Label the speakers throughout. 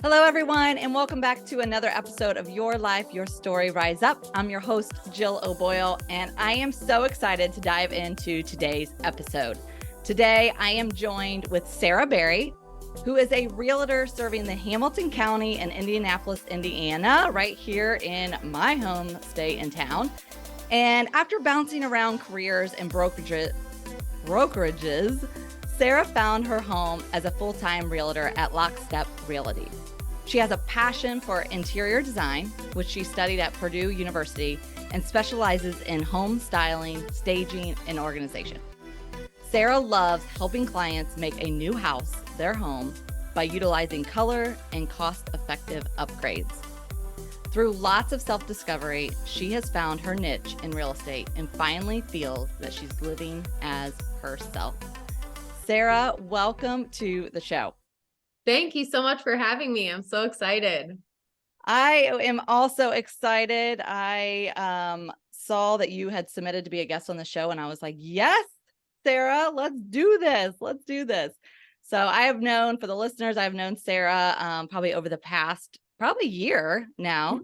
Speaker 1: Hello, everyone, and welcome back to another episode of Your Life, Your Story, Rise Up. I'm your host, Jill O'Boyle, and I am so excited to dive into today's episode. Today, I am joined with Sara Berry, who is a realtor serving the Hamilton County and Indianapolis, Indiana, right here in my home state and town. And after bouncing around careers and brokerages, Sara found her home as a full-time realtor at Lockstep Realty. She has a passion for interior design, which she studied at Purdue University, and specializes in home styling, staging, and organization. Sara loves helping clients make a new house their home by utilizing color and cost-effective upgrades. Through lots of self-discovery, she has found her niche in real estate and finally feels that she's living as herself. Sara, welcome to the show.
Speaker 2: Thank you so much for having me. I'm so excited.
Speaker 1: I am also excited. I saw that you had submitted to be a guest on the show, and I was like, yes, Sara, let's do this. Let's do this. So I have known, for the listeners, I've known Sara probably over the past year now.
Speaker 2: Mhm.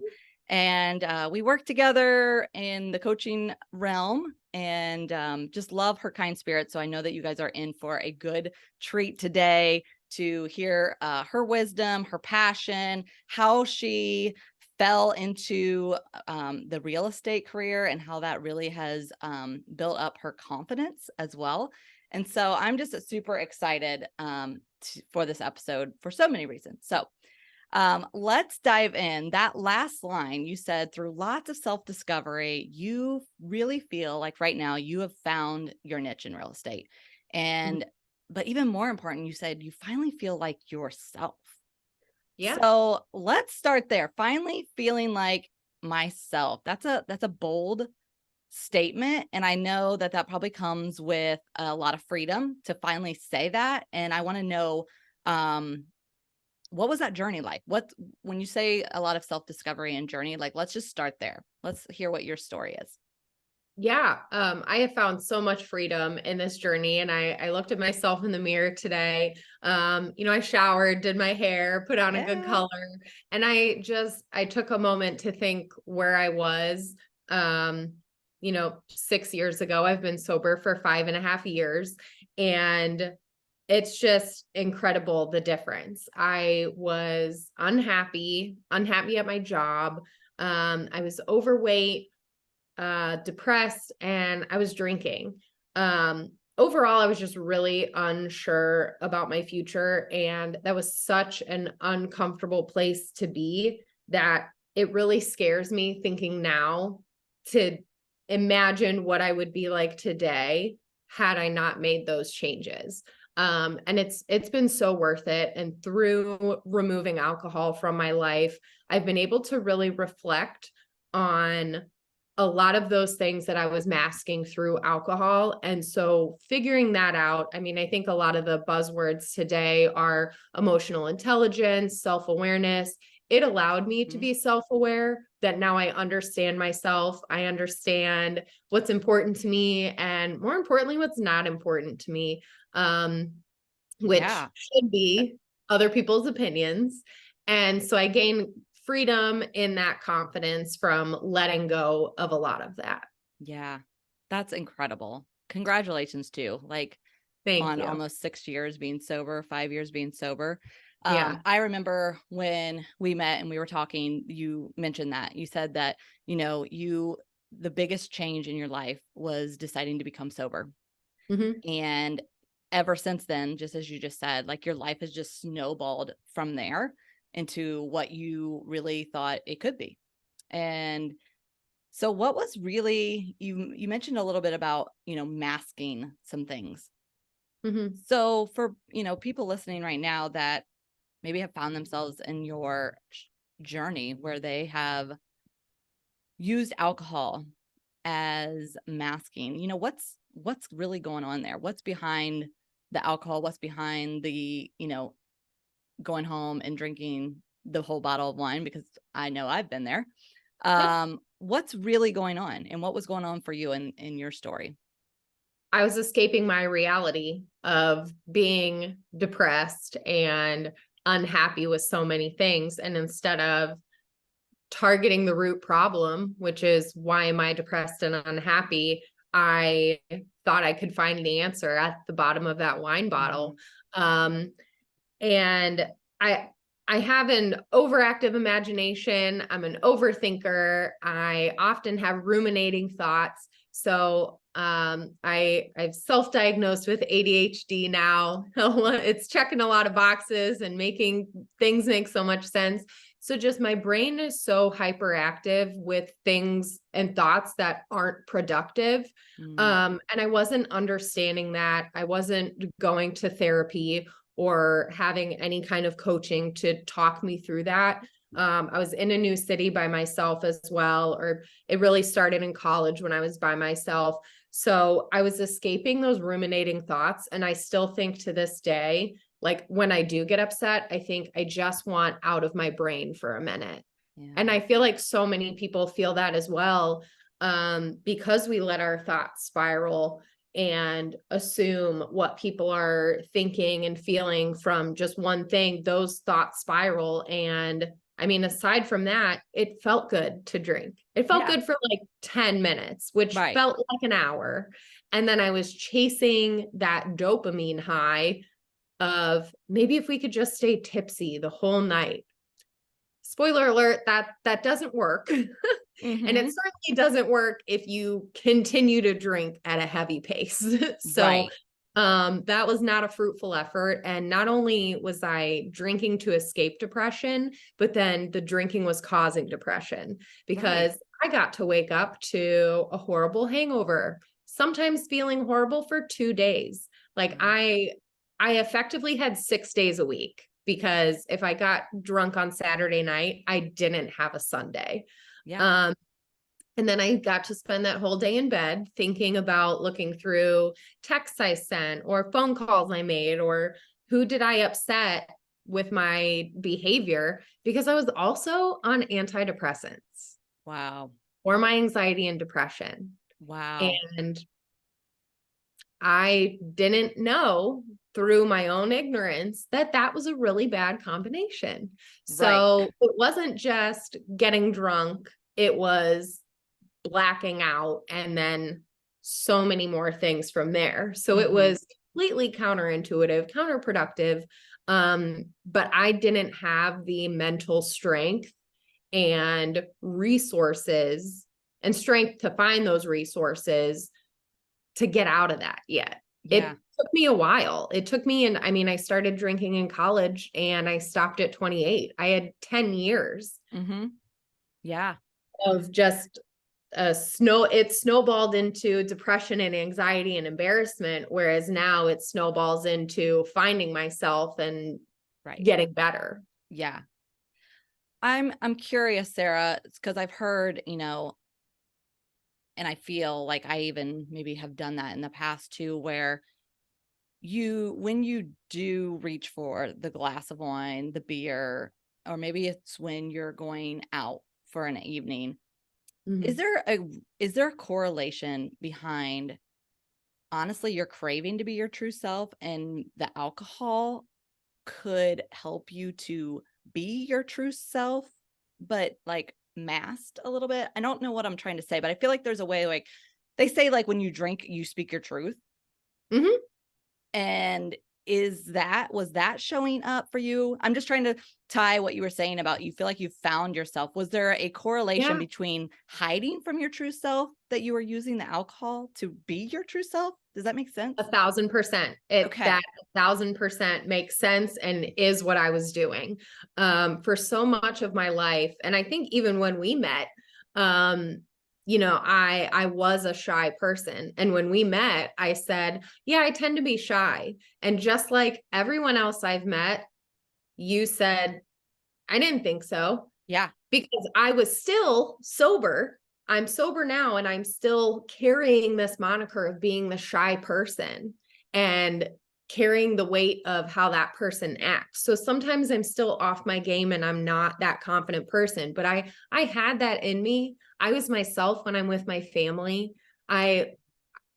Speaker 1: And we work together in the coaching realm and just love her kind spirit. So I know that you guys are in for a good treat today to hear her wisdom, her passion, how she fell into the real estate career and how that really has built up her confidence as well. And so I'm just super excited for this episode for so many reasons. So let's dive in. That last line you said, through lots of self-discovery, you really feel like right now you have found your niche in real estate. And but even more important, you said you finally feel like yourself.
Speaker 2: Yeah.
Speaker 1: So let's start there. Finally feeling like myself. That's a bold statement. And I know that that probably comes with a lot of freedom to finally say that. And I want to know, what was that journey like? When you say a lot of self-discovery and journey, like, let's just start there. Let's hear what your story is.
Speaker 2: Yeah. I have found so much freedom in this journey. And I looked at myself in the mirror today. I showered, did my hair, put on a good
Speaker 1: Yeah.
Speaker 2: color. And I took a moment to think where I was, 6 years ago. I've been sober for 5.5 years. And it's just incredible, the difference. I was unhappy at my job. I was overweight, depressed, and I was drinking. Overall, I was just really unsure about my future. And that was such an uncomfortable place to be that it really scares me thinking now to imagine what I would be like today had I not made those changes. And it's been so worth it. And through removing alcohol from my life, I've been able to really reflect on a lot of those things that I was masking through alcohol. And so figuring that out, I mean, I think a lot of the buzzwords today are emotional intelligence, self-awareness. It allowed me to be self-aware, that now I understand myself. I understand what's important to me, and more importantly, what's not important to me, which
Speaker 1: Yeah.
Speaker 2: should be other people's opinions. And so I gained freedom in that confidence from letting go of a lot of that.
Speaker 1: Yeah. That's incredible. Congratulations too. Like,
Speaker 2: Thank
Speaker 1: on
Speaker 2: you.
Speaker 1: almost 6 years being sober, 5 years being sober.
Speaker 2: Yeah.
Speaker 1: I remember when we met and we were talking, you mentioned that you said that, the biggest change in your life was deciding to become sober.
Speaker 2: Mhm.
Speaker 1: And ever since then, just as you just said, like, your life has just snowballed from there into what you really thought it could be. And so what was really, you mentioned a little bit about, masking some things.
Speaker 2: Mhm.
Speaker 1: So for, people listening right now that maybe have found themselves in your journey where they have used alcohol as masking, what's really going on there? What's behind the alcohol? What's behind the, going home and drinking the whole bottle of wine? Because I know I've been there.
Speaker 2: Yep.
Speaker 1: What's really going on, and what was going on for you in your story?
Speaker 2: I was escaping my reality of being depressed and unhappy with so many things. And instead of targeting the root problem, which is why am I depressed and unhappy, I thought I could find the answer at the bottom of that wine bottle. And I have an overactive imagination. I'm an overthinker. I often have ruminating thoughts. So I've self-diagnosed with ADHD now. It's checking a lot of boxes and making things make so much sense. So just my brain is so hyperactive with things and thoughts that aren't productive. And I wasn't understanding that. I wasn't going to therapy or having any kind of coaching to talk me through that. I was in a new city by myself as well, or it really started in college when I was by myself. So I was escaping those ruminating thoughts. And I still think to this day, like when I do get upset, I think I just want out of my brain for a minute. Yeah. And I feel like so many people feel that as well, because we let our thoughts spiral and assume what people are thinking and feeling from just one thing. Those thoughts spiral. And I mean, aside from that, it felt good to drink. It felt good for like 10 minutes, which felt like an hour. And then I was chasing that dopamine high of maybe if we could just stay tipsy the whole night. Spoiler alert, that doesn't work. And it certainly doesn't work if you continue to drink at a heavy pace. So that was not a fruitful effort. And not only was I drinking to escape depression, but then the drinking was causing depression because I got to wake up to a horrible hangover, sometimes feeling horrible for 2 days. Like I effectively had 6 days a week, because if I got drunk on Saturday night, I didn't have a Sunday. And then I got to spend that whole day in bed thinking about looking through texts I sent or phone calls I made, or who did I upset with my behavior, because I was also on antidepressants.
Speaker 1: Wow.
Speaker 2: For my anxiety and depression.
Speaker 1: Wow.
Speaker 2: And I didn't know through my own ignorance that that was a really bad combination. So it wasn't just getting drunk, it was blacking out and then so many more things from there. So it was completely counterintuitive, counterproductive. But I didn't have the mental strength and resources and strength to find those resources to get out of that yet. It took me a while. It took me, and I mean, I started drinking in college and I stopped at 28. I had 10 years of just it snowballed into depression and anxiety and embarrassment. Whereas now it snowballs into finding myself and getting better.
Speaker 1: Yeah. I'm curious, Sarah, because I've heard, and I feel like I even maybe have done that in the past too, where when you do reach for the glass of wine, the beer, or maybe it's when you're going out for an evening, is there a correlation behind, honestly, your craving to be your true self, and the alcohol could help you to be your true self, but like masked a little bit? I don't know what I'm trying to say, but I feel like there's a way, like they say, like when you drink, you speak your truth. And was that showing up for you? I'm just trying to tie what you were saying about you feel like you found yourself. Was there a correlation between hiding from your true self that you were using the alcohol to be your true self? Does that make sense?
Speaker 2: 1,000%. That 1,000% makes sense and is what I was doing for so much of my life. And I think even when we met, I was a shy person. And when we met, I said, yeah, I tend to be shy. And just like everyone else I've met, you said, I didn't think so.
Speaker 1: Yeah.
Speaker 2: Because I was still sober. I'm sober now, and I'm still carrying this moniker of being the shy person and carrying the weight of how that person acts. So sometimes I'm still off my game and I'm not that confident person, but I had that in me. I was myself when I'm with my family. I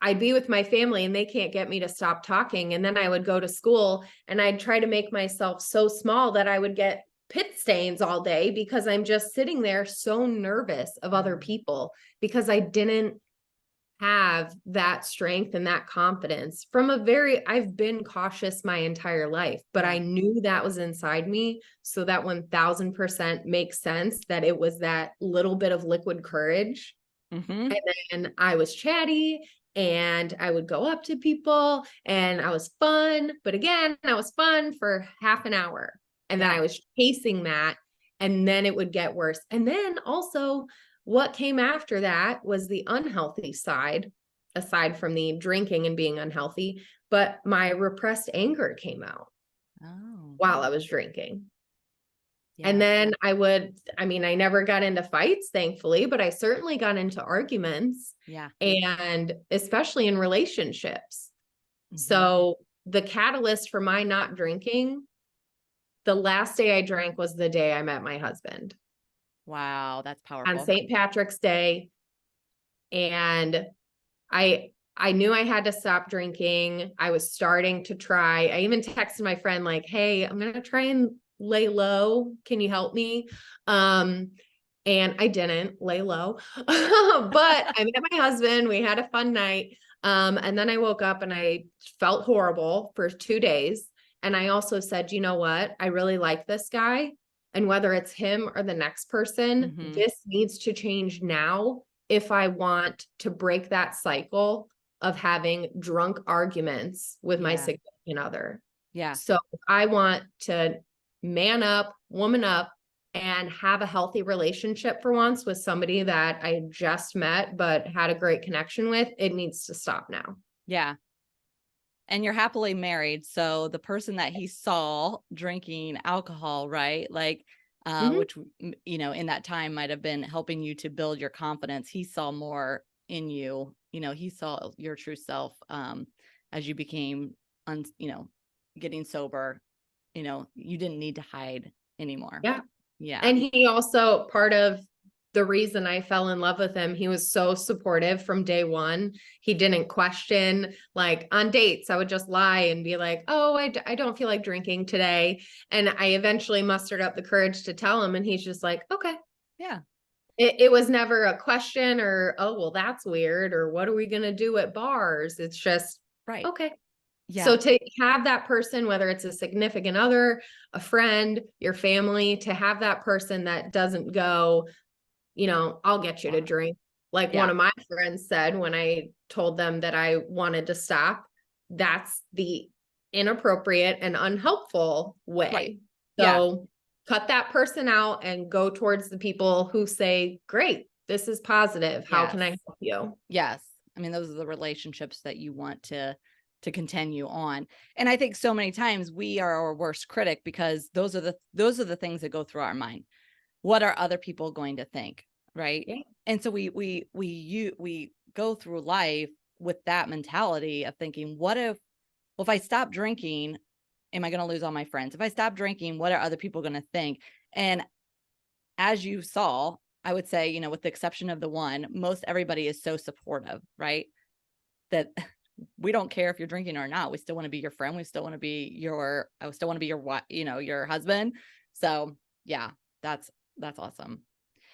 Speaker 2: I'd be with my family and they can't get me to stop talking. And then I would go to school and I'd try to make myself so small that I would get pit stains all day because I'm just sitting there so nervous of other people because I didn't have that strength and that confidence from I've been cautious my entire life, but I knew that was inside me. So that 1000% makes sense that it was that little bit of liquid courage.
Speaker 1: Mm-hmm.
Speaker 2: And then I was chatty and I would go up to people and I was fun. But again, I was fun for half an hour. And then I was chasing that. And then it would get worse. And then also, what came after that was the unhealthy side, aside from the drinking and being unhealthy. But my repressed anger came out while I was drinking. And then I never got into fights, thankfully, but I certainly got into arguments. And especially in relationships. So the catalyst for my not drinking, the last day I drank was the day I met my husband.
Speaker 1: Wow, that's
Speaker 2: On
Speaker 1: powerful.
Speaker 2: St. Patrick's Day. And I knew I had to stop drinking. I was starting to try. I even texted my friend like, hey, I'm going to try and lay low. Can you help me? And I didn't lay low, but I met my husband. We had a fun night. And then I woke up and I felt horrible for 2 days. And I also said, you know what? I really like this guy. And whether it's him or the next person, this needs to change now if I want to break that cycle of having drunk arguments with my significant other. So I want to man up, woman up, and have a healthy relationship for once with somebody that I just met, but had a great connection with. It needs to stop now.
Speaker 1: Yeah. And you're happily married. So the person that he saw drinking alcohol, right? Like, which, in that time might have been helping you to build your confidence. He saw more in you, he saw your true self, as you became, getting sober, you didn't need to hide anymore. Yeah.
Speaker 2: And he also, part of the reason I fell in love with him, he was so supportive from day one. He didn't question, like on dates, I would just lie and be like, oh, I don't feel like drinking today. And I eventually mustered up the courage to tell him. And he's just like, okay.
Speaker 1: Yeah.
Speaker 2: It was never a question or, oh, well, that's weird. Or what are we going to do at bars? It's just, okay.
Speaker 1: Yeah.
Speaker 2: So to have that person, whether it's a significant other, a friend, your family, to have that person that doesn't go, I'll get you to drink. Like one of my friends said when I told them that I wanted to stop, that's the inappropriate and unhelpful way. So cut that person out and go towards the people who say, great, this is positive. How can I help you?
Speaker 1: Yes. I mean, those are the relationships that you want to continue on. And I think so many times we are our worst critic because those are the things that go through our mind. What are other people going to think? Right.
Speaker 2: Yeah.
Speaker 1: And so we go through life with that mentality of thinking, if I stop drinking, am I going to lose all my friends? If I stop drinking, what are other people going to think? And as you saw, I would say, with the exception of the one, most everybody is so supportive, right? That we don't care if you're drinking or not. We still want to be your friend. We still want to be I still want to be your husband. So yeah, that's awesome.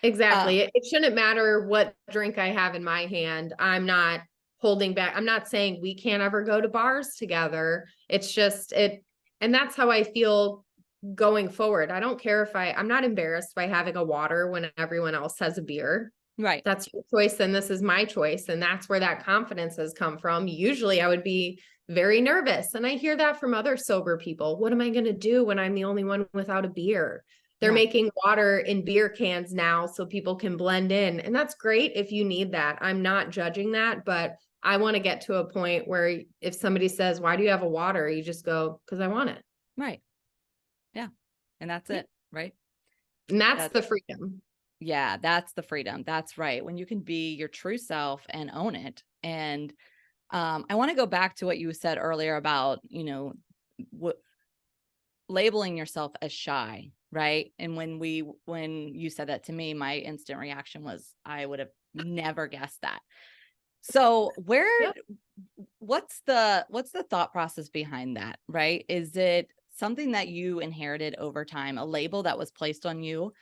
Speaker 2: Exactly. It shouldn't matter what drink I have in my hand. I'm not holding back. I'm not saying we can't ever go to bars together. It's just and that's how I feel going forward. I don't care if I'm not embarrassed by having a water when everyone else has a beer.
Speaker 1: Right.
Speaker 2: That's your choice and this is my choice. And that's where that confidence has come from. Usually I would be very nervous. And I hear that from other sober people. What am I going to do when I'm the only one without a beer? They're making water in beer cans now so people can blend in. And that's great if you need that. I'm not judging that, but I want to get to a point where if somebody says, why do you have a water? You just go, because I want it.
Speaker 1: Right. Yeah. And that's it. Right.
Speaker 2: And that's the freedom.
Speaker 1: Yeah. That's the freedom. That's right. When you can be your true self and own it. And I want to go back to what you said earlier about, labeling yourself as shy. Right. And when you said that to me, my instant reaction was, I would have never guessed that. So
Speaker 2: Yep.
Speaker 1: what's the thought process behind that, right? Is it something that you inherited over time, a label that was placed on you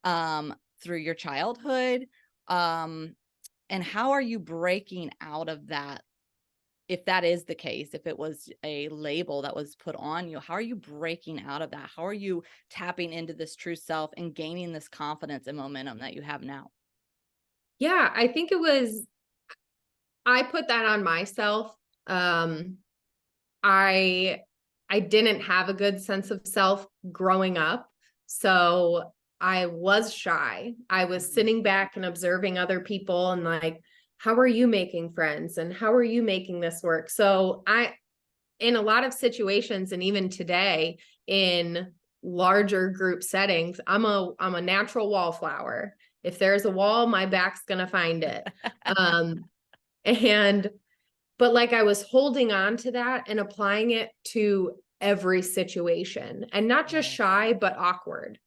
Speaker 1: through your childhood? And how are you breaking out of that? If that is the case, if it was a label that was put on you, how are you breaking out of that? How are you tapping into this true self and gaining this confidence and momentum that you have now?
Speaker 2: Yeah, I think I put that on myself. Um, I I didn't have a good sense of self growing up. So I was shy. I was sitting back and observing other people and like, how are you making friends? And how are you making this work? So in a lot of situations, and even today in larger group settings, I'm a natural wallflower. If there's a wall, my back's gonna find it. Um, and but like I was holding on to that and applying it to every situation, and not just
Speaker 1: Yes.
Speaker 2: shy, but awkward.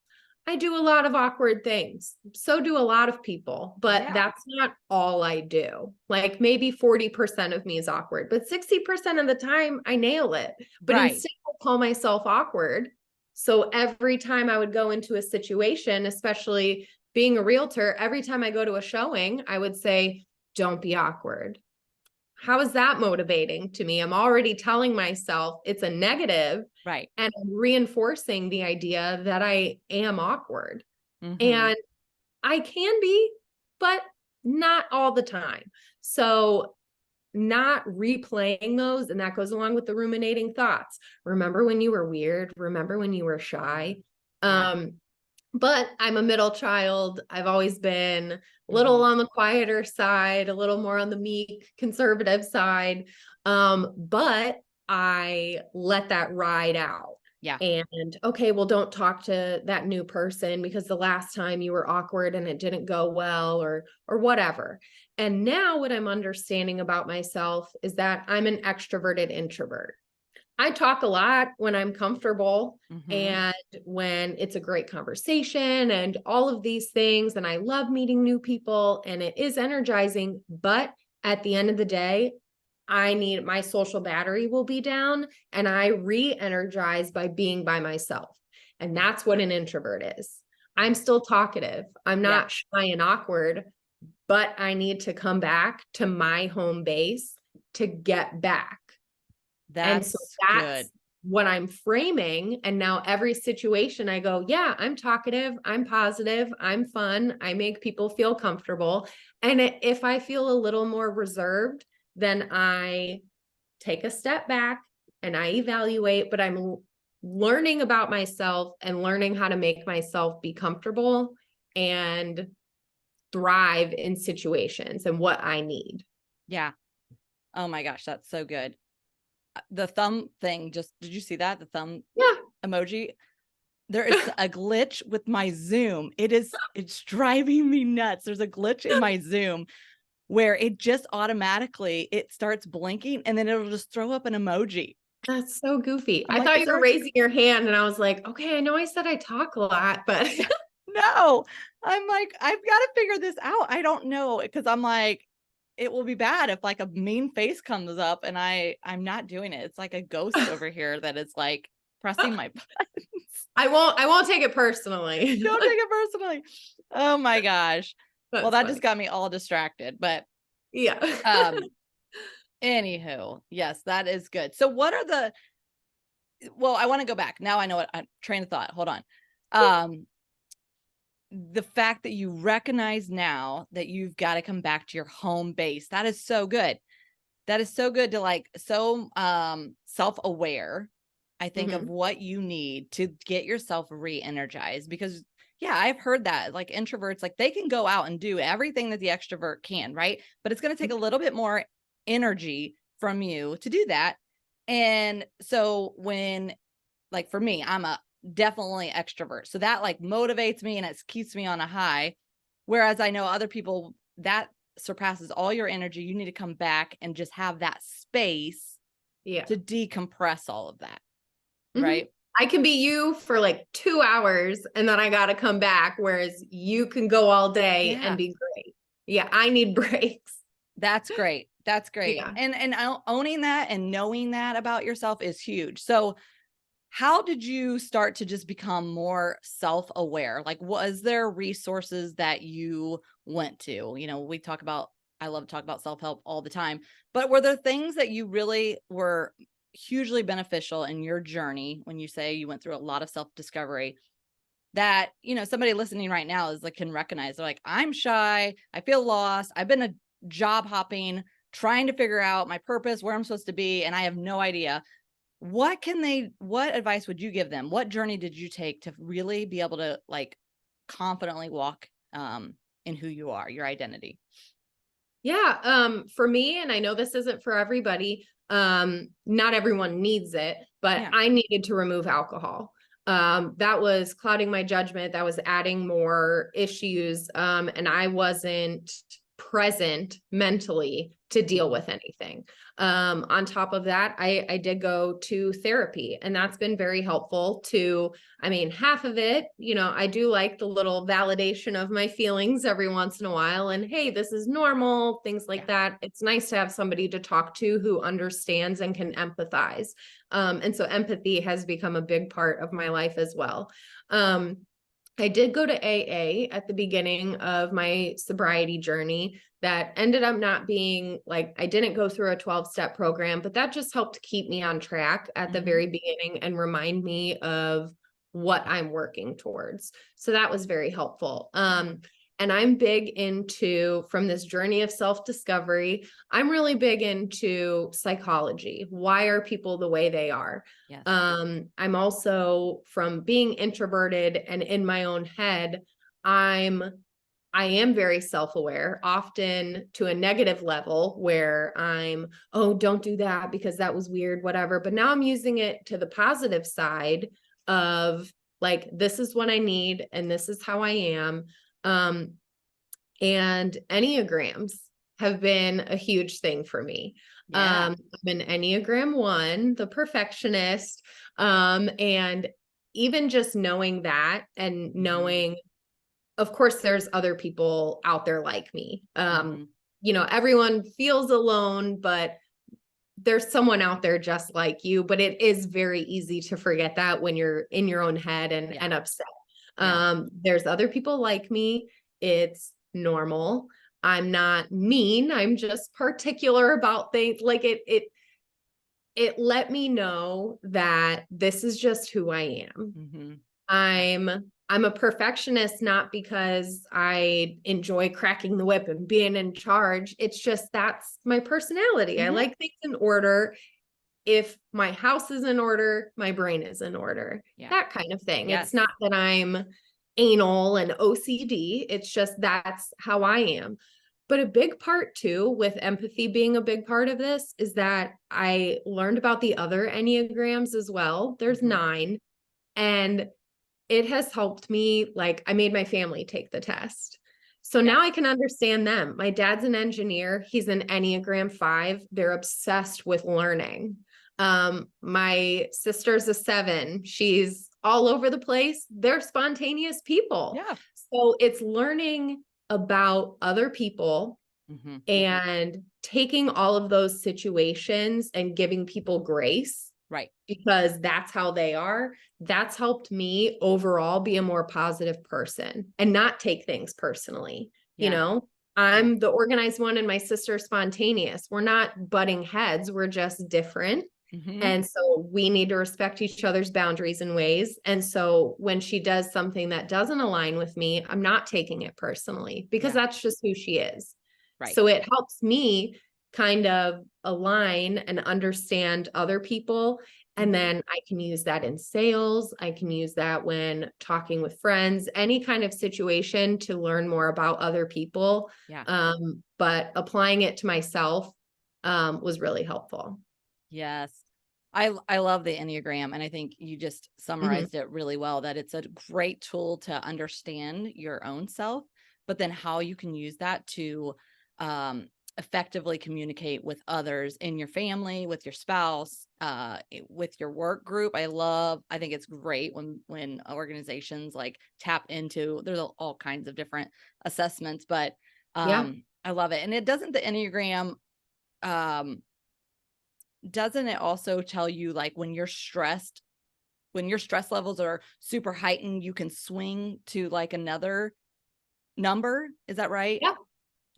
Speaker 2: I do a lot of awkward things. So do a lot of people, but
Speaker 1: Yeah.
Speaker 2: that's not all I do. Like maybe 40% of me is awkward, but 60% of the time I nail it. But
Speaker 1: Right.
Speaker 2: instead I call myself awkward. So every time I would go into a situation, especially being a realtor, every time I go to a showing, I would say, don't be awkward. How is that motivating to me? I'm already telling myself it's a negative,
Speaker 1: Right.
Speaker 2: and I'm reinforcing the idea that I am awkward.
Speaker 1: Mm-hmm.
Speaker 2: And I can be, but not all the time. So not replaying those, and that goes along with the ruminating thoughts. Remember when you were weird? Remember when you were shy?
Speaker 1: Yeah.
Speaker 2: Um, but I'm a middle child. I've always been a
Speaker 1: Mm-hmm.
Speaker 2: little on the quieter side, a little more on the meek, conservative side. But I let that ride out.
Speaker 1: Yeah.
Speaker 2: And okay, well, don't talk to that new person because the last time you were awkward and it didn't go well, or whatever. And now what I'm understanding about myself is that I'm an extroverted introvert. I talk a lot when I'm comfortable
Speaker 1: Mm-hmm.
Speaker 2: and when it's a great conversation and all of these things. And I love meeting new people and it is energizing. But at the end of the day, I need my social battery will be down and I re energize by being by myself. And
Speaker 1: Yeah.
Speaker 2: that's what an introvert is. I'm still talkative. I'm
Speaker 1: Yeah.
Speaker 2: not shy and awkward, but I need to come back to my home base to get back. And so
Speaker 1: That's
Speaker 2: that's
Speaker 1: good.
Speaker 2: what I'm framing. And now every situation I go, yeah, I'm talkative, I'm positive, I'm fun, I make people feel comfortable. And if I feel a little more reserved, then I take a step back and I evaluate, but I'm learning about myself and learning how to make myself be comfortable and thrive in situations and what I need.
Speaker 1: Yeah. Oh my gosh, that's so good. The thumb thing, just did you see that? The thumb
Speaker 2: Yeah.
Speaker 1: emoji? There is a glitch with my Zoom. It's driving me nuts. There's a glitch in my Zoom where it just automatically it starts blinking and then it'll just throw up an emoji.
Speaker 2: That's so goofy.
Speaker 1: I'm
Speaker 2: I
Speaker 1: like,
Speaker 2: thought
Speaker 1: is
Speaker 2: you
Speaker 1: there
Speaker 2: were
Speaker 1: a
Speaker 2: raising your hand and I was like, okay, I know I said I talk a lot, but
Speaker 1: no? I'm like, I've got to figure this out. I don't know because I'm like, it will be bad if like a mean face comes up and I'm not doing it. It's like a ghost over here that is like pressing my buttons.
Speaker 2: I won't take it personally.
Speaker 1: Don't take it personally. Oh my gosh. Well,
Speaker 2: That's
Speaker 1: that just
Speaker 2: funny.
Speaker 1: got me all distracted. But
Speaker 2: Yeah.
Speaker 1: um anywho, yes, that is good. So what are the well, I want to go back. Now I know what train of thought. Hold on. Um the fact that you recognize now that you've got to come back to your home base. That is so good. That is so good to like so self-aware, I think, of
Speaker 2: Mhm.
Speaker 1: what you need to get yourself re-energized because yeah, I've heard that like introverts, like they can go out and do everything that the extrovert can, right? But it's going to take a little bit more energy from you to do that. And so when like for me, I'm a definitely extrovert. So that like motivates me and it keeps me on a high. Whereas I know other people that surpasses all your energy. You need to come back and just have that space
Speaker 2: Yeah.
Speaker 1: to decompress all of that.
Speaker 2: Mhm.
Speaker 1: Right.
Speaker 2: I can be you for like 2 hours and then I got to come back. Whereas you can go all day and
Speaker 1: Yeah.
Speaker 2: be great. Yeah. I need breaks.
Speaker 1: That's great. That's great.
Speaker 2: Yeah.
Speaker 1: And owning that and knowing that about yourself is huge. So how did you start to just become more self-aware? Like, was there resources that you went to? You know, I love to talk about self-help all the time, but were there things that you really were hugely beneficial in your journey when you say you went through a lot of self-discovery that, somebody listening right now is like, can recognize? They're like, I'm shy. I feel lost. I've been a job hopping, trying to figure out my purpose, where I'm supposed to be, and I have no idea. What advice would you give them? What journey did you take to really be able to like confidently walk in who you are, your identity?
Speaker 2: Yeah. For me, and I know this isn't for everybody, not everyone needs it, but
Speaker 1: Yeah.
Speaker 2: I needed to remove alcohol. That was clouding my judgment. That was adding more issues. And I wasn't present mentally to deal with anything. On top of that, I did go to therapy, and that's been very helpful to, I mean, half of it, I do like the little validation of my feelings every once in a while. And hey, this is normal, things like
Speaker 1: Yeah.
Speaker 2: that. It's nice to have somebody to talk to who understands and can empathize. And so empathy has become a big part of my life as well. I did go to AA at the beginning of my sobriety journey. That ended up not being like, I didn't go through a 12-step program, but that just helped keep me on track at the very beginning and remind me of what I'm working towards. So that was very helpful. And I'm big into, from this journey of self-discovery, I'm really big into psychology. Why are people the way they are?
Speaker 1: Yes.
Speaker 2: I'm also, from being introverted and in my own head, I am very self-aware, often to a negative level where oh, don't do that because that was weird, whatever. But now I'm using it to the positive side of like, this is what I need and this is how I am. And Enneagrams have been a huge thing for me.
Speaker 1: Yeah.
Speaker 2: I'm an Enneagram 1, the perfectionist. And even just knowing that and knowing, of course, there's other people out there like me. Everyone feels alone, but there's someone out there just like you. But it is very easy to forget that when you're in your own head and upset. There's other people like me. It's normal. I'm not mean. I'm just particular about things. Like it let me know that this is just who I am. I'm a perfectionist, not because I enjoy cracking the whip and being in charge. It's just, that's my personality. I like things in order. If my house is in order, my brain is in order. That kind of thing.
Speaker 1: Yes.
Speaker 2: It's not that I'm anal and OCD. It's just, that's how I am. But a big part too, with empathy being a big part of this, is that I learned about the other Enneagrams as well. There's 9. And it has helped me. Like, I made my family take the test. So now I can understand them. My dad's an engineer. He's an Enneagram 5. They're obsessed with learning. My sister's a 7. She's all over the place. They're spontaneous people.
Speaker 1: Yeah.
Speaker 2: So it's learning about other people and taking all of those situations and giving people grace.
Speaker 1: Right.
Speaker 2: Because that's how they are. That's helped me overall be a more positive person and not take things personally. I'm the organized one and my sister's spontaneous. We're not butting heads. We're just different. And so we need to respect each other's boundaries and ways. And so when she does something that doesn't align with me, I'm not taking it personally because that's just who she is.
Speaker 1: Right.
Speaker 2: So it helps me kind of align and understand other people. And then I can use that in sales. I can use that when talking with friends, any kind of situation to learn more about other people. But applying it to myself was really helpful.
Speaker 1: Yes. I love the Enneagram. And I think you just summarized it really well, that it's a great tool to understand your own self, but then how you can use that to effectively communicate with others in your family, with your spouse, with your work group. I think it's great when organizations like tap into, there's all kinds of different assessments, but I love it. And the Enneagram doesn't it also tell you like when you're stressed, when your stress levels are super heightened, you can swing to like another number? Is that right?
Speaker 2: Yeah.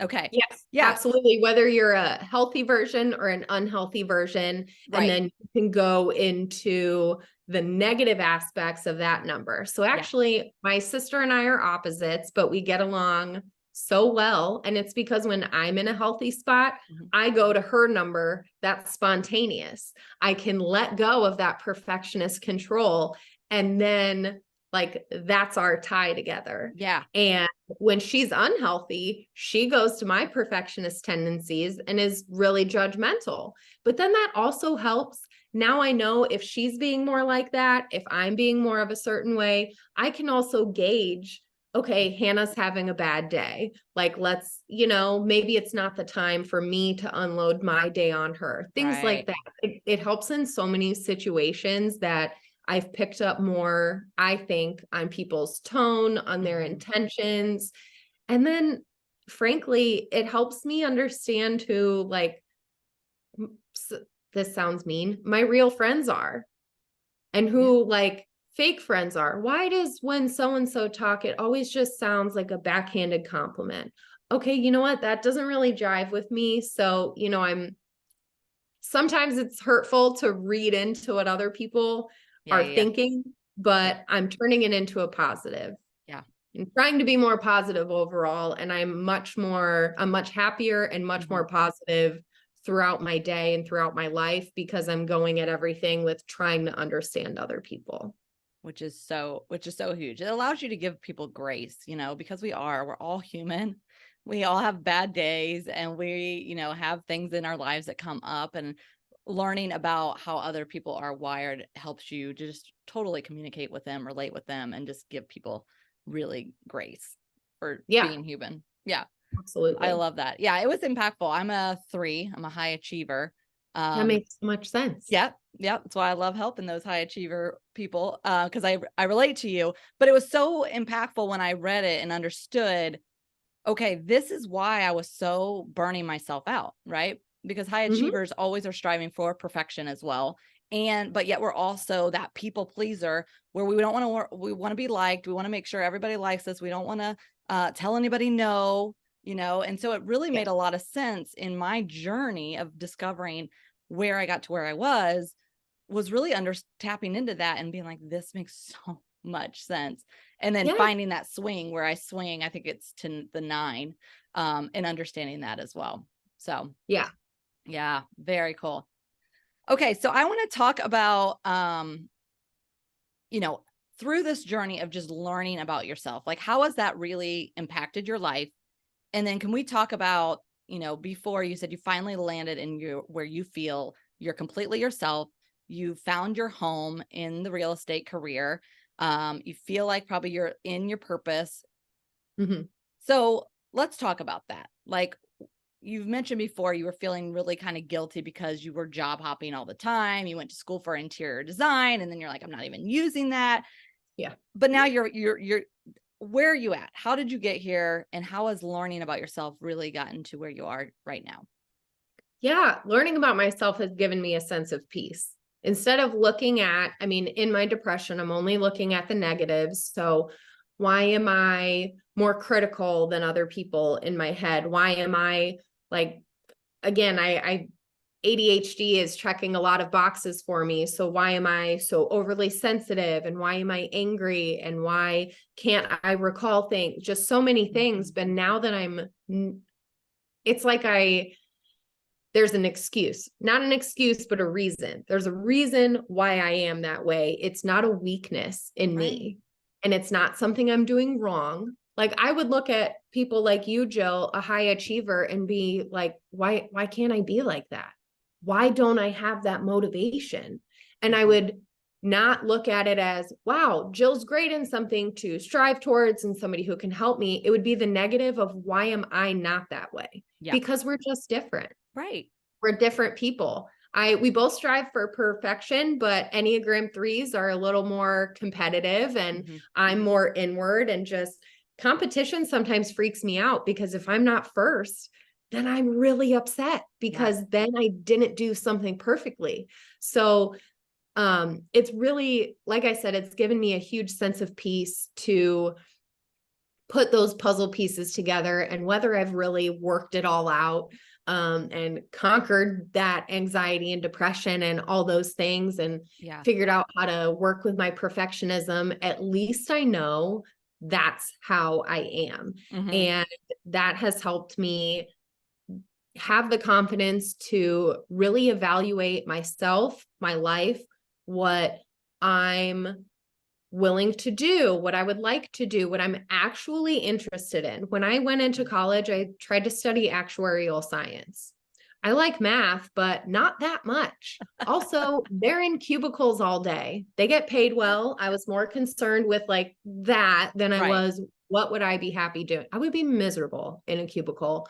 Speaker 1: Okay.
Speaker 2: Yes,
Speaker 1: Yeah.
Speaker 2: absolutely. Whether you're a healthy version or an unhealthy version, and
Speaker 1: Right.
Speaker 2: then you can go into the negative aspects of that number. So
Speaker 1: Yeah.
Speaker 2: actually, my sister and I are opposites, but we get along so well. And it's because when I'm in a healthy spot,
Speaker 1: Mhm.
Speaker 2: I go to her number that's spontaneous. I can let go of that perfectionist control. And then, like, that's our tie together.
Speaker 1: Yeah.
Speaker 2: And when she's unhealthy, she goes to my perfectionist tendencies and is really judgmental. But then that also helps. Now I know if she's being more like that, if I'm being more of a certain way, I can also gauge, okay, Hannah's having a bad day. Like, let's, maybe it's not the time for me to unload my day on her. Things like
Speaker 1: Right.
Speaker 2: that. It helps in so many situations that I've picked up more, I think, on people's tone, on their
Speaker 1: Mhm.
Speaker 2: intentions. And then, frankly, it helps me understand who, like, this sounds mean, my real friends are, and
Speaker 1: Yeah.
Speaker 2: who, like, fake friends are. Why does when so and so talk, it always just sounds like a backhanded compliment? Okay, you know what? That doesn't really jive with me. So, sometimes it's hurtful to read into what other people
Speaker 1: Yeah.
Speaker 2: are
Speaker 1: Yeah.
Speaker 2: thinking,
Speaker 1: Yeah.
Speaker 2: but I'm turning it into a positive
Speaker 1: Yeah.
Speaker 2: and trying to be more positive overall. And I'm much happier and much
Speaker 1: Mhm.
Speaker 2: more positive throughout my day and throughout my life because I'm going at everything with trying to understand other people.
Speaker 1: Which is so huge. It allows you to give people grace, because we're all human. We all have bad days and we, have things in our lives that come up, and learning about how other people are wired helps you just totally communicate with them, relate with them, and just give people really grace for
Speaker 2: Yeah,
Speaker 1: being human. Yeah. I
Speaker 2: absolutely.
Speaker 1: love that. Yeah, it was impactful. I'm a 3. I'm a high achiever.
Speaker 2: That
Speaker 1: Um,
Speaker 2: makes so much sense.
Speaker 1: yeah, yeah, that's why I love helping those high achiever people, because I relate to you. But it was so impactful when I read it and understood, okay, this is why I was so burning myself out, right? Because high
Speaker 2: Hmm.
Speaker 1: achievers always are striving for perfection as well. But yet we're also that people pleaser where we don't want to, we want to be liked. We want to make sure everybody likes us. We don't want to tell anybody no, and so it really
Speaker 2: Yeah.
Speaker 1: made a lot of sense in my journey of discovering where I got to where I was really tapping into that and being like, this makes so much sense. And then
Speaker 2: Yeah.
Speaker 1: finding that swing where I swing, I think it's to the 9, and understanding that as well. So
Speaker 2: Yeah.
Speaker 1: yeah, very cool. Okay. So I want to talk about, you know, through this journey of just learning about yourself, like how has that really impacted your life? And then can we talk about, before you said you finally landed in where you feel you're completely yourself, you found your home in the real estate career, you feel like probably you're in your purpose.
Speaker 2: Hmm.
Speaker 1: So let's talk about that. Like you've mentioned before, you were feeling really kind of guilty because you were job hopping all the time. You went to school for interior design, and then you're like, I'm not even using that.
Speaker 2: Yeah.
Speaker 1: But now you're where are you at? How did you get here? And how has learning about yourself really gotten to where you are right now?
Speaker 2: Yeah, learning about myself has given me a sense of peace. Instead of looking at, I mean, in my depression, I'm only looking at the negatives. So, why am I more critical than other people in my head? Why am I like, again, I ADHD is checking a lot of boxes for me. So, why am I so overly sensitive? And why am I angry? And why can't I recall things? Just so many things. But now that it's like there's an excuse, not an excuse, but a reason. There's a reason why I am that way. It's not a weakness in
Speaker 1: Right.
Speaker 2: me, and it's not something I'm doing wrong. Like I would look at people like you, Jill, a high achiever, and be like, why can't I be like that? Why don't I have that motivation? And I
Speaker 1: Mhm.
Speaker 2: would not look at it as, wow, Jill's great in something to strive towards and somebody who can help me. It would be the negative of why am I not that way?
Speaker 1: Yeah.
Speaker 2: Because we're just different.
Speaker 1: Right.
Speaker 2: We're different people. We both strive for perfection, but Enneagram 3s are a little more competitive and
Speaker 1: Hmm.
Speaker 2: I'm more inward, and just competition sometimes freaks me out because if I'm not first, then I'm really upset because then I didn't do something perfectly. So it's really, like I said, it's given me a huge sense of peace to put those puzzle pieces together, and whether I've really worked it all out and conquered that anxiety and depression and all those things and figured out how to work with my perfectionism, at least I know that's how I am. And that has helped me have the confidence to really evaluate myself, my life, what I'm willing to do, what I would like to do, what I'm actually interested in. When I went into college, I tried to study actuarial science. I like math, but not that much. Also, they're in cubicles all day. They get paid well. I was more concerned with like that than I was, what would I be happy doing? I would be miserable in a cubicle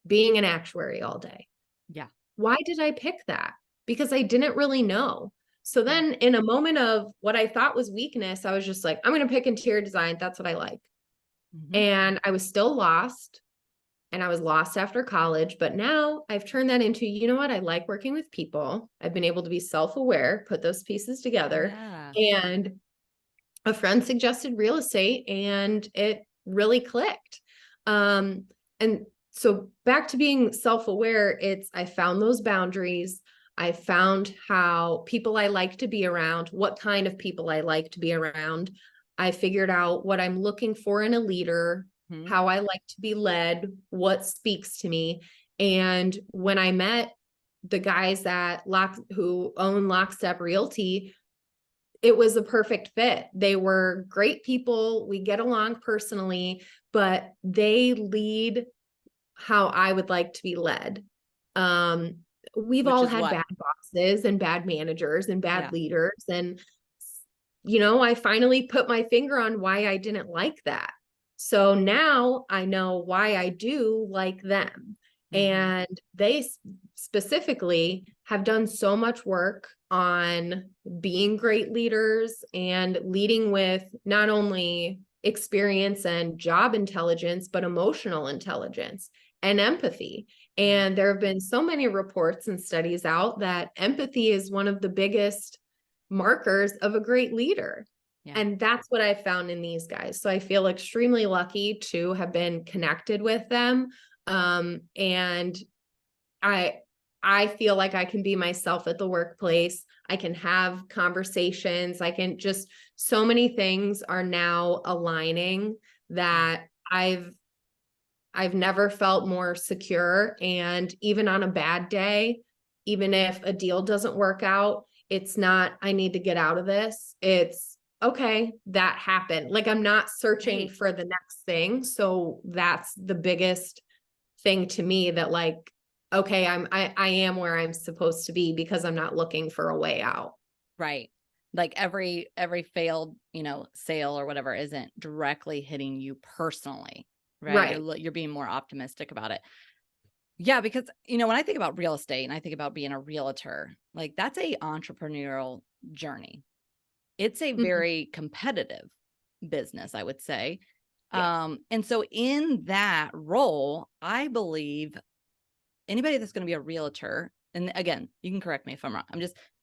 Speaker 2: being an actuary all day.
Speaker 1: Yeah.
Speaker 2: Why did I pick that? Because I didn't really know. So then in a moment of what I thought was weakness, I was just like, I'm going to pick interior design. That's what I like. And I was still lost, and I was lost after college, but now I've turned that into, you know what? I like working with people. I've been able to be self-aware, put those pieces together. And a friend suggested real estate, and it really clicked. And so back to being self-aware, I found those boundaries. I found how people I like to be around, what kind of people I like to be around. I figured out what I'm looking for in a leader, how I like to be led, what speaks to me. And when I met the guys who own Lockstep Realty, it was a perfect fit. They were great people. We get along personally, but they lead how I would like to be led. We've all had bad bosses and bad managers and bad leaders. And, I finally put my finger on why I didn't like that. So now I know why I do like them. And they specifically have done so much work on being great leaders and leading with not only experience and job intelligence, but emotional intelligence and empathy. And there have been so many reports and studies out that empathy is one of the biggest markers of a great leader. And that's what I found in these guys. So I feel extremely lucky to have been connected with them. And I feel like I can be myself at the workplace. I can have conversations. I can so many things are now aligning that I've never felt more secure. And even on a bad day, even if a deal doesn't work out, it's not, I need to get out of this. It's okay, that happened. Like I'm not searching for the next thing. So that's the biggest thing to me, that like, okay, I am where I'm supposed to be because I'm not looking for a way out.
Speaker 1: Right. Like every failed, sale or whatever isn't directly hitting you personally. Right. You're being more optimistic about it. Yeah. Because, when I think about real estate and I think about being a realtor, like that's a entrepreneurial journey. It's a very competitive business, I would say. And so in that role, I believe anybody that's going to be a realtor, and again, you can correct me if I'm wrong.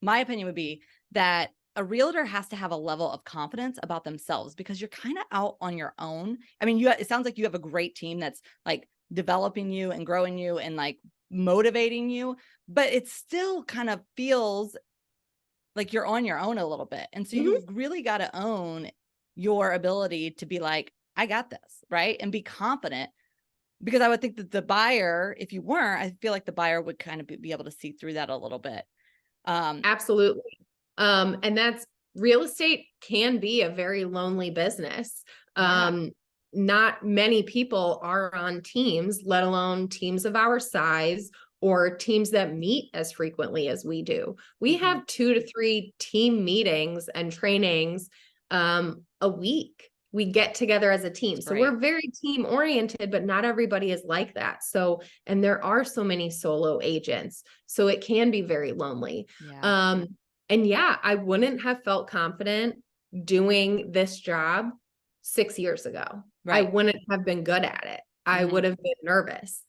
Speaker 1: My opinion would be that a realtor has to have a level of confidence about themselves, because you're kind of out on your own. I mean, it sounds like you have a great team that's like developing you and growing you and like motivating you, but it still kind of feels like you're on your own a little bit. And so you've really got to own your ability to be like, I got this, right? And be confident, because I would think that the buyer, if you weren't, I feel like the buyer would kind of be able to see through that a little bit.
Speaker 2: Absolutely. And that's, real estate can be a very lonely business. Not many people are on teams, let alone teams of our size or teams that meet as frequently as we do. We have 2 to 3 team meetings and trainings a week. We get together as a team. So we're very team oriented, but not everybody is like that. So, and there are so many solo agents, so it can be very lonely. And I wouldn't have felt confident doing this job 6 years ago. I wouldn't have been good at it. I would have been nervous.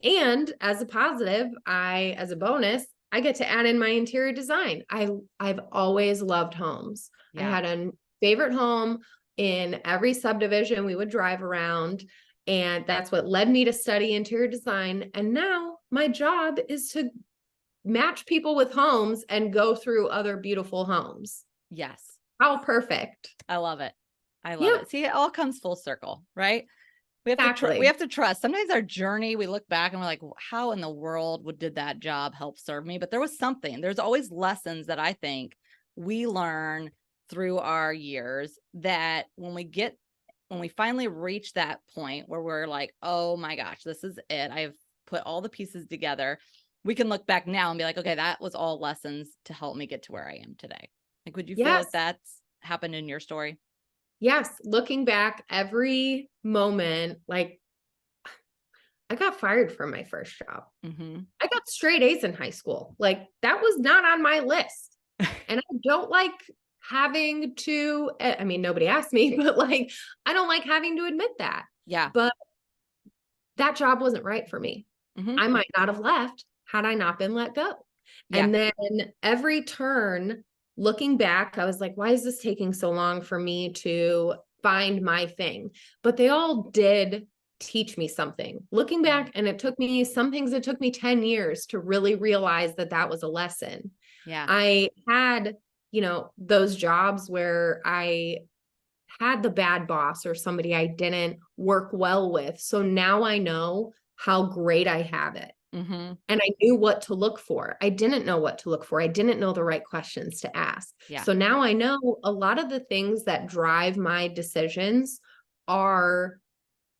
Speaker 2: And as a positive, as a bonus, I get to add in my interior design. I've always loved homes. I
Speaker 1: Yeah.
Speaker 2: had a favorite home in every subdivision we would drive around. And that's what led me to study interior design. And now my job is to match people with homes and go through other beautiful homes.
Speaker 1: Yes.
Speaker 2: How perfect.
Speaker 1: I love it. I love
Speaker 2: Yeah,
Speaker 1: it. See, it all comes full circle, right? We
Speaker 2: exactly.
Speaker 1: have to trust. Sometimes our journey, we look back and we're like, how in the world did that job help serve me? But there was something. There's always lessons that I think we learn through our years that when we finally reach that point where we're like, oh my gosh, this is it. I've put all the pieces together. We can look back now and be like, okay, that was all lessons to help me get to where I am today. Like, would you feel
Speaker 2: Yes.
Speaker 1: like that's happened in your story?
Speaker 2: Yes. Looking back, every moment, like I got fired from my first job.
Speaker 1: Mm-hmm.
Speaker 2: I got straight A's in high school. Like that was not on my list. And I don't like having to, I mean, nobody asked me, but like, I don't like having to admit that.
Speaker 1: Yeah.
Speaker 2: But that job wasn't right for me.
Speaker 1: Mm-hmm.
Speaker 2: I might not have left had I not been let go.
Speaker 1: Yeah.
Speaker 2: And then every turn, looking back, I was like, why is this taking so long for me to find my thing? But they all did teach me something. Looking back, and it took me some things, it took me 10 years to really realize that that was a lesson.
Speaker 1: Yeah.
Speaker 2: I had, those jobs where I had the bad boss or somebody I didn't work well with. So now I know how great I have it.
Speaker 1: Mm-hmm.
Speaker 2: And I knew what to look for. I didn't know what to look for. I didn't know the right questions to ask.
Speaker 1: Yeah.
Speaker 2: So now I know a lot of the things that drive my decisions are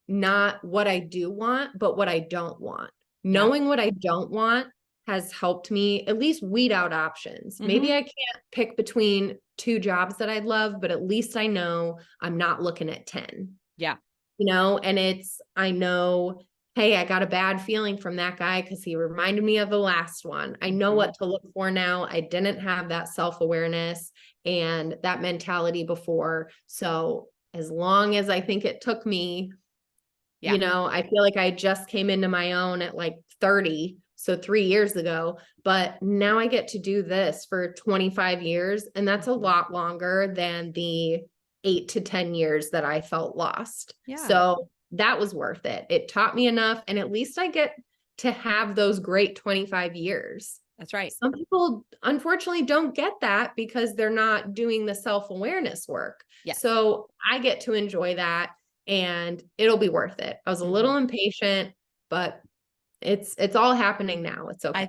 Speaker 2: not what I do want, but what I don't want.
Speaker 1: Yeah.
Speaker 2: Knowing what I don't want has helped me at least weed out options.
Speaker 1: Mm-hmm.
Speaker 2: Maybe I can't pick between two jobs that I'd love, but at least I know I'm not looking at 10.
Speaker 1: Yeah.
Speaker 2: And I know, hey, I got a bad feeling from that guy because he reminded me of the last one. I know
Speaker 1: Mm-hmm.
Speaker 2: what to look for now. I didn't have that self-awareness and that mentality before. So as long as I think it took me,
Speaker 1: Yeah.
Speaker 2: I feel like I just came into my own at like 30, so 3 years ago, but now I get to do this for 25 years. And that's a
Speaker 1: Mhm.
Speaker 2: lot longer than the 8 to 10 years that I felt lost.
Speaker 1: Yeah.
Speaker 2: So that was worth it. It taught me enough. And at least I get to have those great 25 years.
Speaker 1: That's right.
Speaker 2: Some people unfortunately don't get that because they're not doing the self-awareness work.
Speaker 1: Yes.
Speaker 2: So I get to enjoy that and it'll be worth it. I was a
Speaker 1: Mm-hmm.
Speaker 2: little impatient, but it's all happening now. It's okay.
Speaker 1: I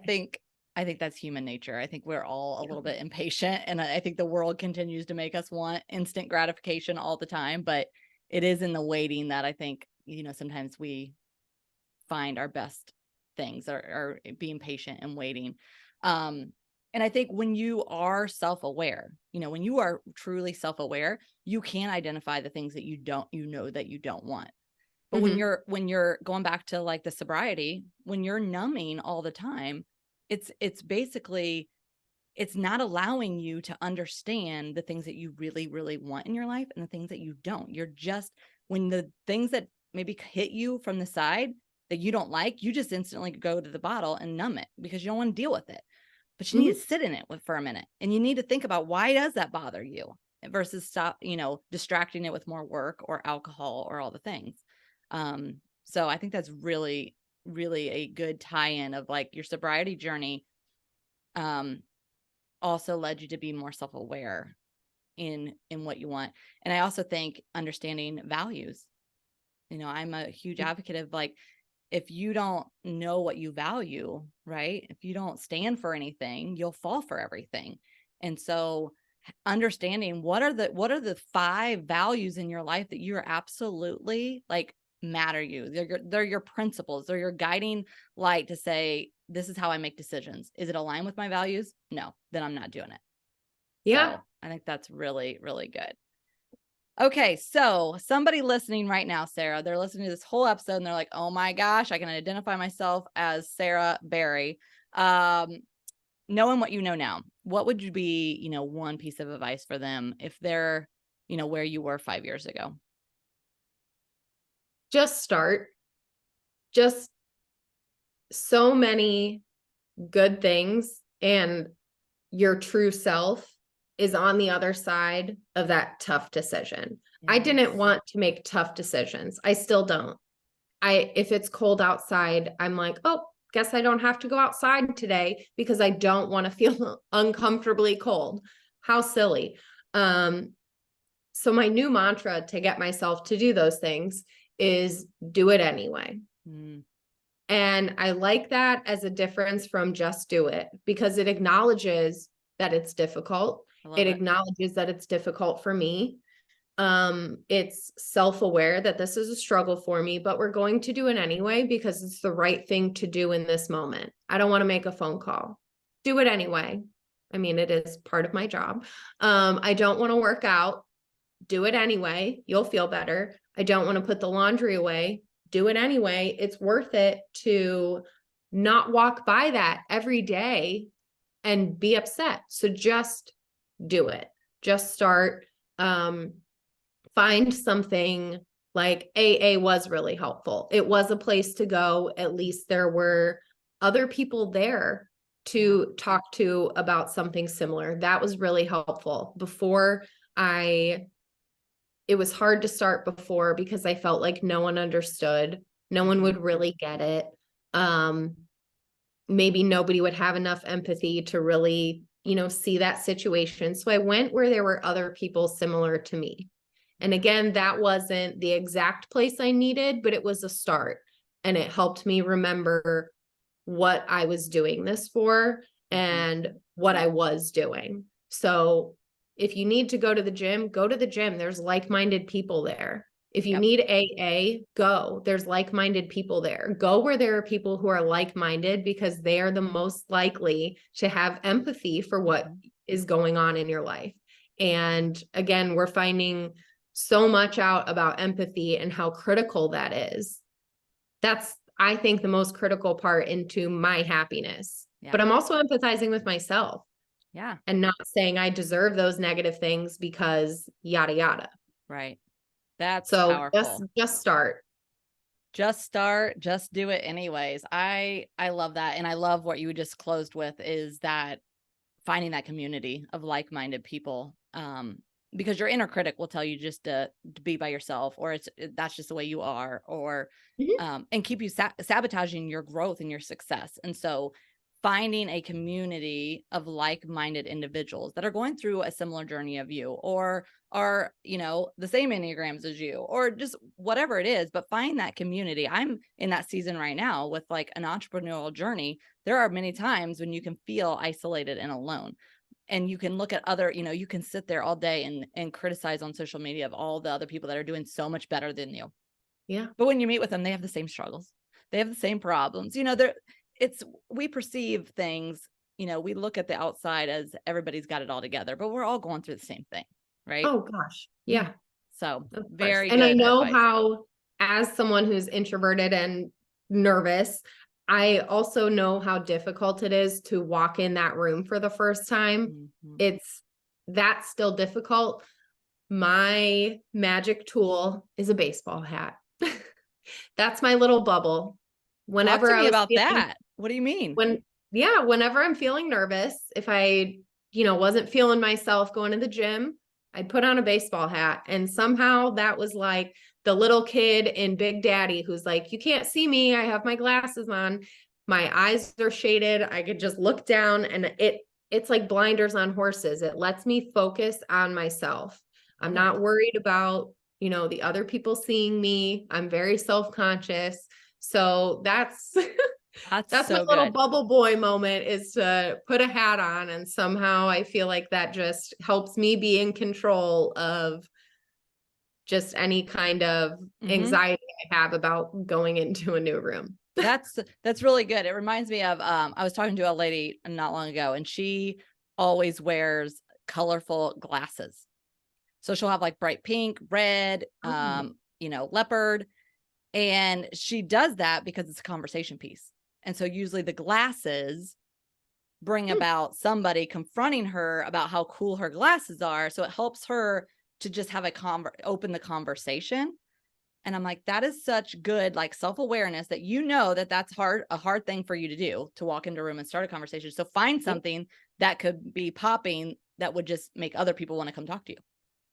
Speaker 1: think that's human nature. I think we're all a little bit impatient, and I think the world continues to make us want instant gratification all the time, but it is in the waiting that I think, sometimes we find our best things or being patient and waiting. And I think when you are self-aware, when you are truly self-aware, you can identify the things that that you don't want. But
Speaker 2: Mhm.
Speaker 1: when you're going back to like the sobriety, when you're numbing all the time, it's basically, it's not allowing you to understand the things that you really, really want in your life and the things that you don't. You're just, when the things that maybe hit you from the side that you don't like, you just instantly go to the bottle and numb it because you don't want to deal with it. But you need
Speaker 2: Mhm.
Speaker 1: to sit in it for a minute, and you need to think about, why does that bother you, versus stop, distracting it with more work or alcohol or all the things. So I think that's really, really a good tie-in of like your sobriety journey. Also led you to be more self-aware in what you want. And I also think understanding values. I'm a huge advocate of like, if you don't know what you value, right? If you don't stand for anything, you'll fall for everything. And so understanding what are the 5 values in your life that you're absolutely like matter you. They're your principles. They're your guiding light to say, this is how I make decisions. Is it aligned with my values? No, then I'm not doing it.
Speaker 2: Yeah.
Speaker 1: So I think that's really, really good. Okay, so somebody listening right now, Sara, they're listening to this whole episode and they're like, oh my gosh, I can identify myself as Sara Berry. Knowing what you know now, what would you be, one piece of advice for them if they're, where you were 5 years ago?
Speaker 2: Just start. Just so many good things, and your true self is on the other side of that tough decision. I didn't
Speaker 1: Yes.
Speaker 2: want to make tough decisions. I still don't. If it's cold outside, I'm like, oh, guess I don't have to go outside today because I don't want to feel uncomfortably cold. How silly. So my new mantra to get myself to do those things is do it anyway.
Speaker 1: Mm,
Speaker 2: And I like that as a difference from just do it, because it acknowledges that it's difficult.
Speaker 1: I
Speaker 2: It
Speaker 1: love it.
Speaker 2: acknowledges that it's difficult for me. It's self-aware that this is a struggle for me, but we're going to do it anyway because it's the right thing to do in this moment. I don't want to make a phone call. Do it anyway. I mean, it is part of my job. I don't want to work out. Do it anyway. You'll feel better. I don't want to put the laundry away. Do it anyway. It's worth it to not walk by that every day and be upset. So just do it. Just start. Find something like AA was really helpful. It was a place to go. At least there were other people there to talk to about something similar. That was really helpful. It was hard to start before because I felt like no one understood. No one would really get it. Maybe nobody would have enough empathy to really, see that situation. So I went where there were other people similar to me. And again, that wasn't the exact place I needed, but it was a start. And it helped me remember what I was doing this for and what I was doing. So if you need to go to the gym, go to the gym. There's like-minded people there. If you need AA, go. There's like-minded people there. Go where there are people who are like-minded, because they are the most likely to have empathy for what is going on in your life. And again, we're finding so much out about empathy and how critical that is. That's, I think, the most critical part into my happiness.
Speaker 1: Yeah.
Speaker 2: But I'm also empathizing with myself.
Speaker 1: Yeah.
Speaker 2: And not saying I deserve those negative things because yada yada.
Speaker 1: Right. That's
Speaker 2: So
Speaker 1: powerful.
Speaker 2: just start.
Speaker 1: Just start, just do it anyways. I love that. And I love what you just closed with, is that finding that community of like-minded people. Because your inner critic will tell you just to be by yourself, or that's just the way you are, or and keep you sabotaging your growth and your success. And so finding a community of like-minded individuals that are going through a similar journey of you, or are, the same Enneagrams as you, or just whatever it is, but find that community. I'm in that season right now with like an entrepreneurial journey. There are many times when you can feel isolated and alone. And you can look at other, you can sit there all day and criticize on social media of all the other people that are doing so much better than you.
Speaker 2: Yeah.
Speaker 1: But when you meet with them, they have the same struggles. They have the same problems. We perceive things, we look at the outside as everybody's got it all together, but we're all going through the same thing. Right.
Speaker 2: Oh gosh. Yeah.
Speaker 1: So
Speaker 2: Very
Speaker 1: very
Speaker 2: and I
Speaker 1: good
Speaker 2: know
Speaker 1: advice.
Speaker 2: how, as someone who's introverted and nervous, I also know how difficult it is to walk in that room for the first time. That's still difficult. My magic tool is a baseball hat. That's my little bubble.
Speaker 1: Talk to me about that. What do you mean?
Speaker 2: Whenever I'm feeling nervous, if I, wasn't feeling myself going to the gym, I'd put on a baseball hat. And somehow that was like the little kid in Big Daddy who's like, you can't see me. I have my glasses on. My eyes are shaded. I could just look down, and it's like blinders on horses. It lets me focus on myself. I'm not worried about, the other people seeing me. I'm very self-conscious. So that's that's my
Speaker 1: so
Speaker 2: little
Speaker 1: good.
Speaker 2: bubble boy moment, is to put a hat on. And somehow I feel like that just helps me be in control of just any kind of anxiety I have about going into a new room.
Speaker 1: That's really good. It reminds me of, I was talking to a lady not long ago, and she always wears colorful glasses. So she'll have like bright pink, red, leopard. And she does that because it's a conversation piece. And so usually the glasses bring about somebody confronting her about how cool her glasses are. So it helps her to just have open the conversation. And I'm like, that is such good, like, self-awareness that that that's a hard thing for you to do, to walk into a room and start a conversation. So find something that could be popping that would just make other people want to come talk to you.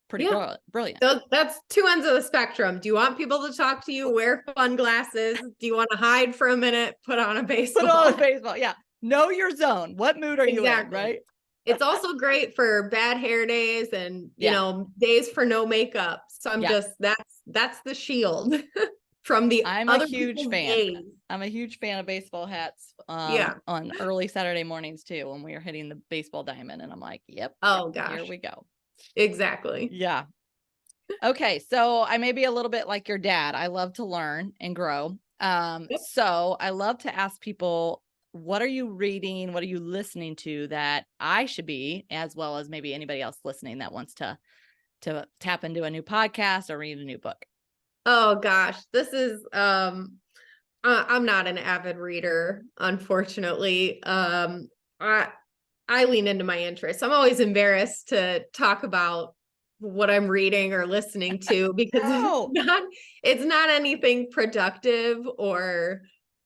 Speaker 1: Pretty brilliant.
Speaker 2: So that's two ends of the spectrum. Do you want people to talk to you? Wear fun glasses. Do you want to hide for a minute? Put on a baseball.
Speaker 1: Yeah. Know your zone. What mood are you in, right?
Speaker 2: It's also great for bad hair days and, days for no makeup. So that's the shield from the
Speaker 1: I'm
Speaker 2: other
Speaker 1: a huge
Speaker 2: people's
Speaker 1: fan.
Speaker 2: days.
Speaker 1: I'm a huge fan of baseball hats on early Saturday mornings too, when we are hitting the baseball diamond. And I'm like, yep.
Speaker 2: Oh gosh.
Speaker 1: Here we go.
Speaker 2: Exactly.
Speaker 1: Yeah. Okay. So I may be a little bit like your dad. I love to learn and grow. So I love to ask people, what are you reading? What are you listening to that I should be, as well as maybe anybody else listening that wants to tap into a new podcast or read a new book?
Speaker 2: Oh gosh, this is I'm not an avid reader, unfortunately. I lean into my interests. I'm always embarrassed to talk about what I'm reading or listening to because it's not anything productive or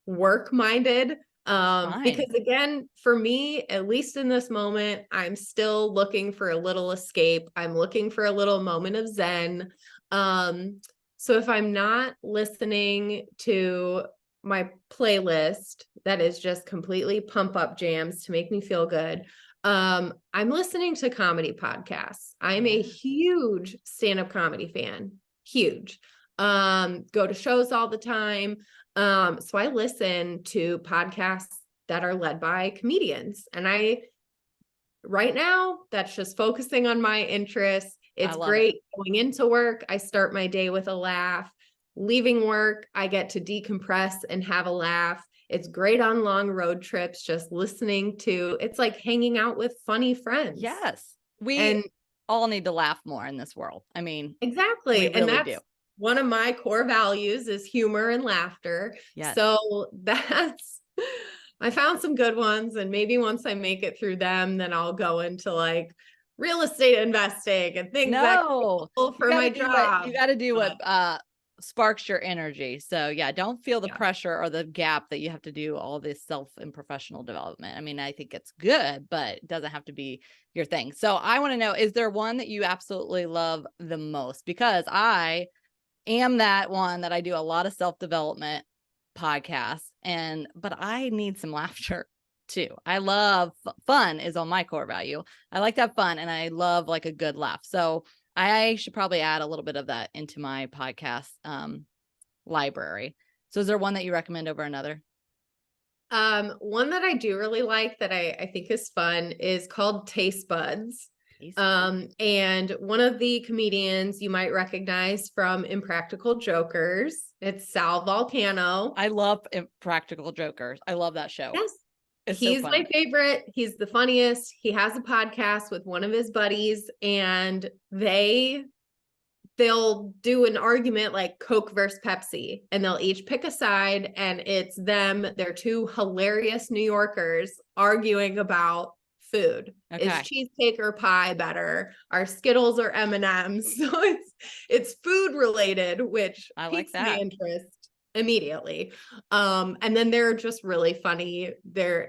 Speaker 2: work-minded. Because again, for me, at least in this moment, I'm still looking for a little escape. I'm looking for a little moment of zen. So if I'm not listening to my playlist that is just completely pump up jams to make me feel good, I'm listening to comedy podcasts. I'm a huge stand-up comedy fan. Huge. Go to shows all the time. So I listen to podcasts that are led by comedians. And right now, that's just focusing on my interests. It's great going into work. I start my day with a laugh. Leaving work, I get to decompress and have a laugh. It's great on long road trips, just listening to, it's like hanging out with funny friends.
Speaker 1: Yes. We all need to laugh more in this world. I mean,
Speaker 2: exactly.
Speaker 1: We really do.
Speaker 2: One of my core values is humor and laughter. Yes. So I found some good ones, and maybe once I make it through them, then I'll go into like real estate investing and things for my job.
Speaker 1: You got to do what sparks your energy. So don't feel the pressure or the gap that you have to do all this self and professional development. I mean, I think it's good, but it doesn't have to be your thing. So I want to know, is there one that you absolutely love the most? Because I am that one that I do a lot of self-development podcasts, but I need some laughter too. I love fun is on my core value. I like to have fun, and I love like a good laugh. So I should probably add a little bit of that into my podcast library. So is there one that you recommend over another?
Speaker 2: One that I do really like that I think is fun is called Taste Buds. And one of the comedians you might recognize from Impractical Jokers, it's Sal Vulcano.
Speaker 1: I love Impractical Jokers. I love that show.
Speaker 2: Yes. He's my favorite. He's the funniest. He has a podcast with one of his buddies, and they'll do an argument like Coke versus Pepsi, and they'll each pick a side, and it's them. They're two hilarious New Yorkers arguing about food. Is cheesecake or pie better? Are Skittles or M&Ms? So it's food related, which piques my interest immediately. And then they're just really funny.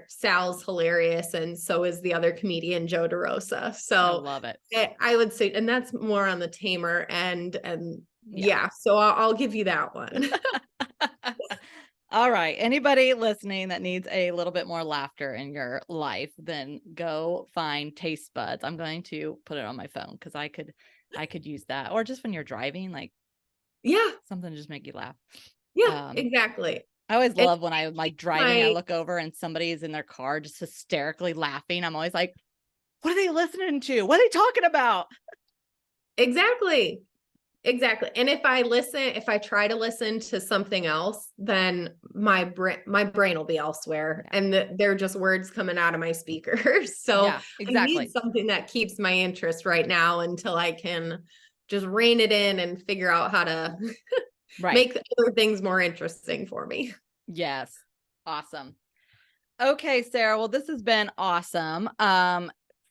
Speaker 2: Sal's hilarious, and so is the other comedian, Joe DeRosa. So
Speaker 1: I love it.
Speaker 2: I would say, and that's more on the tamer end. And so I'll give you that one.
Speaker 1: All right. Anybody listening that needs a little bit more laughter in your life, then go find Taste Buds. I'm going to put it on my phone because I could use that, or just when you're driving, like something to just make you laugh.
Speaker 2: Yeah, exactly.
Speaker 1: I always love when I'm like driving, I look over and somebody's in their car just hysterically laughing. I'm always like, what are they listening to? What are they talking about?
Speaker 2: Exactly. And if I try to listen to something else, then my brain will be elsewhere, and they're just words coming out of my speakers. So I need something that keeps my interest right now until I can just rein it in and figure out how to make other things more interesting for me.
Speaker 1: Yes. Awesome. Okay, Sarah. Well, this has been awesome.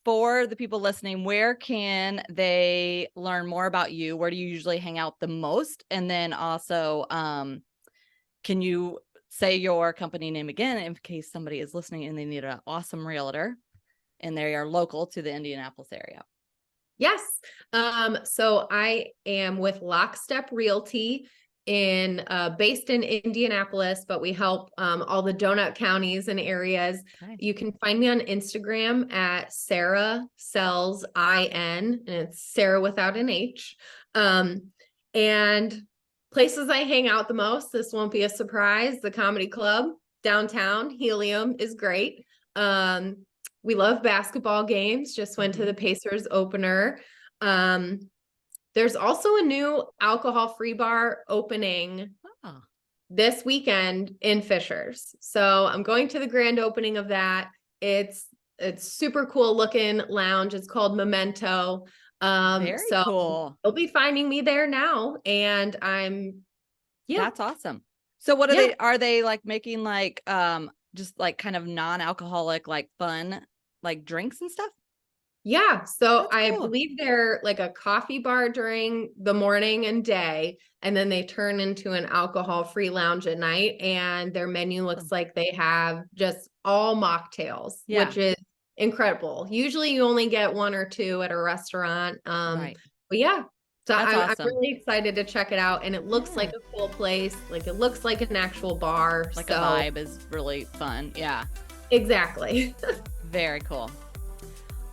Speaker 1: for the people listening, where can they learn more about you? Where do you usually hang out the most? And then also, can you say your company name again in case somebody is listening and they need an awesome realtor and they are local to the Indianapolis area?
Speaker 2: Yes. So I am with Lockstep Realty based in Indianapolis, but we help all the donut counties and areas.
Speaker 1: Okay.
Speaker 2: You can find me on Instagram at Sara Sells IN, and it's Sarah without an H. And places I hang out the most, this won't be a surprise, the comedy club downtown, Helium is great. We love basketball games, just went to the Pacers opener. There's also a new alcohol-free bar opening this weekend in Fishers. So I'm going to the grand opening of that. It's super cool looking lounge. It's called Memento.
Speaker 1: Very
Speaker 2: So
Speaker 1: cool.
Speaker 2: you'll be finding me there now. And
Speaker 1: That's awesome. So what are they like making like, just like kind of non-alcoholic, like fun, like drinks and stuff?
Speaker 2: Yeah. So
Speaker 1: That's
Speaker 2: I
Speaker 1: cool.
Speaker 2: believe they're like a coffee bar during the morning and day, and then they turn into an alcohol-free lounge at night. And their menu looks like they have just all mocktails, which is incredible. Usually you only get one or two at a restaurant.
Speaker 1: Right.
Speaker 2: But yeah. So
Speaker 1: That's
Speaker 2: I'm
Speaker 1: awesome.
Speaker 2: really excited to check it out. And it looks like a cool place. Like it looks like an actual bar.
Speaker 1: Like a vibe is really fun. Yeah.
Speaker 2: Exactly.
Speaker 1: Very cool.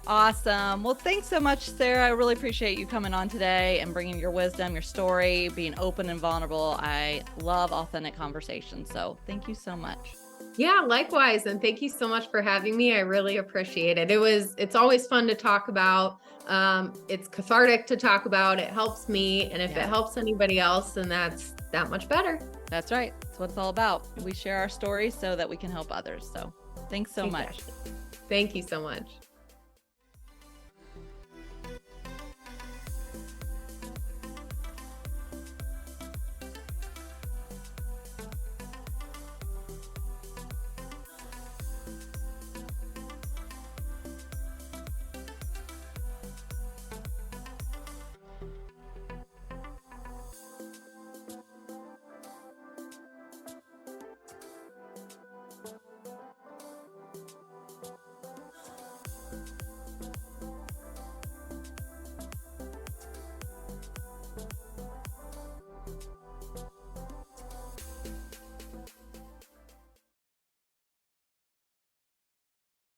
Speaker 1: Awesome. Well, thanks so much, Sarah. I really appreciate you coming on today and bringing your wisdom, your story, being open and vulnerable. I love authentic conversations. So thank you so much.
Speaker 2: Yeah, likewise. And thank you so much for having me. I really appreciate it. It's always fun to talk about. It's cathartic to talk about. It helps me. And if it helps anybody else, then that's that much better.
Speaker 1: That's right. That's what it's all about. We share our stories so that we can help others. So thanks so much.
Speaker 2: Thank you so much.